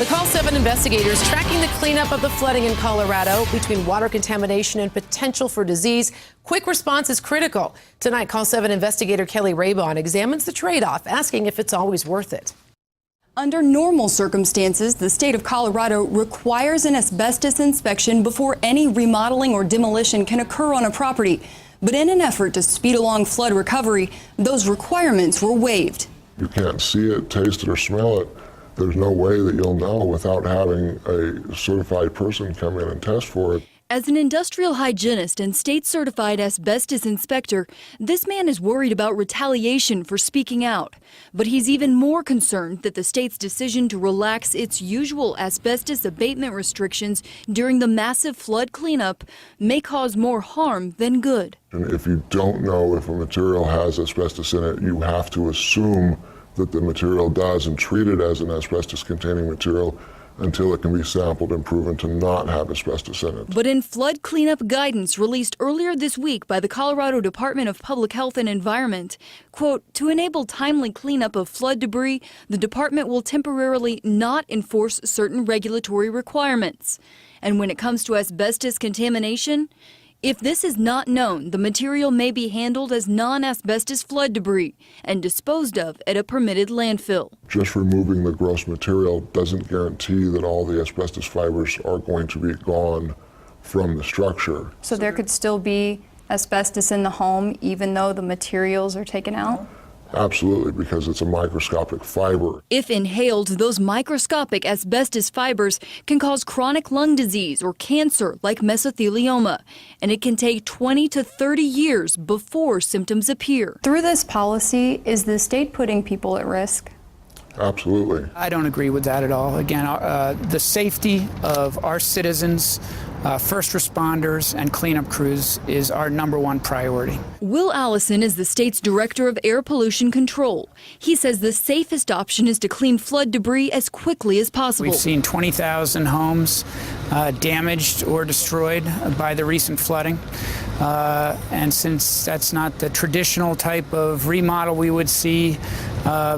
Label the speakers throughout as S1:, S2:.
S1: The Call 7 investigators tracking the cleanup of the flooding in Colorado between water contamination and potential for disease. Quick response is critical. Tonight, Call 7 investigator Kelly Raybon examines the trade-off, asking if it's always worth it.
S2: Under normal circumstances, the state of Colorado requires an asbestos inspection before any remodeling or demolition can occur on a property. But in an effort to speed along flood recovery, those requirements were waived.
S3: You can't see it, taste it, or smell it. There's no way that you'll know without having a certified person come in and test for it.
S2: As an industrial hygienist and state-certified asbestos inspector, this man is worried about retaliation for speaking out. But he's even more concerned that the state's decision to relax its usual asbestos abatement restrictions during the massive flood cleanup may cause more harm than good.
S3: And if you don't know if a material has asbestos in it, you have to assume that the material does and treat it as an asbestos-containing material until it can be sampled and proven to not have asbestos in it.
S2: But in flood cleanup guidance released earlier this week by the Colorado Department of Public Health and Environment, quote, to enable timely cleanup of flood debris, the department will temporarily not enforce certain regulatory requirements. And when it comes to asbestos contamination, if this is not known, the material may be handled as non-asbestos flood debris and disposed of at a permitted landfill.
S3: Just removing the gross material doesn't guarantee that all the asbestos fibers are going to be gone from the structure.
S4: So there could still be asbestos in the home even though the materials are taken out?
S3: Absolutely, because it's a microscopic fiber.
S2: If inhaled, those microscopic asbestos fibers can cause chronic lung disease or cancer like mesothelioma, and it can take 20 to 30 years before symptoms appear.
S4: Through this policy, is the state putting people at risk?
S3: Absolutely.
S5: I don't agree with that at all. Again, the safety of our citizens, first responders, and cleanup crews is our #1 priority.
S2: Will Allison is the state's director of air pollution control. He says the safest option is to clean flood debris as quickly as possible.
S5: We've seen 20,000 homes damaged or destroyed by the recent flooding. And since that's not the traditional type of remodel we would see,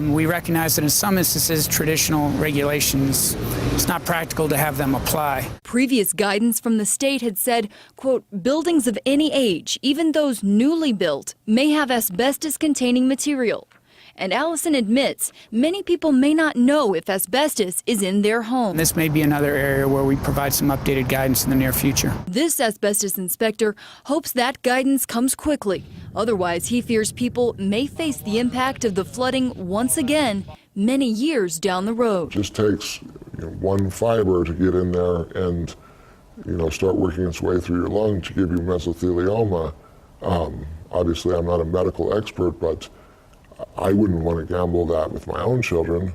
S5: we recognize that in some instances, traditional regulations, it's not practical to have them apply.
S2: Previous guidance from the state had said, quote, buildings of any age, even those newly built, may have asbestos-containing material. And Allison admits many people may not know if asbestos is in their home.
S5: This may be another area where we provide some updated guidance in the near future.
S2: This asbestos inspector hopes that guidance comes quickly. Otherwise, he fears people may face the impact of the flooding once again many years down the road.
S3: It just takes one fiber to get in there and start working its way through your lung to give you mesothelioma. Obviously, I'm not a medical expert, but I wouldn't want to gamble that with my own children.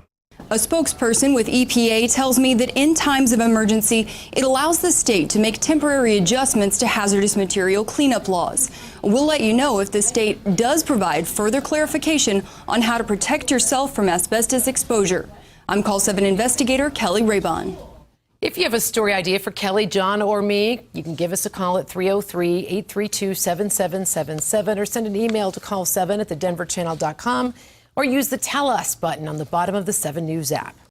S2: A spokesperson with EPA tells me that in times of emergency, it allows the state to make temporary adjustments to hazardous material cleanup laws. We'll let you know if the state does provide further clarification on how to protect yourself from asbestos exposure. I'm Call 7 investigator Kelly Raybon.
S1: If you have a story idea for Kelly, John, or me, you can give us a call at 303-832-7777 or send an email to call7@thedenverchannel.com or use the Tell Us button on the bottom of the 7 News app.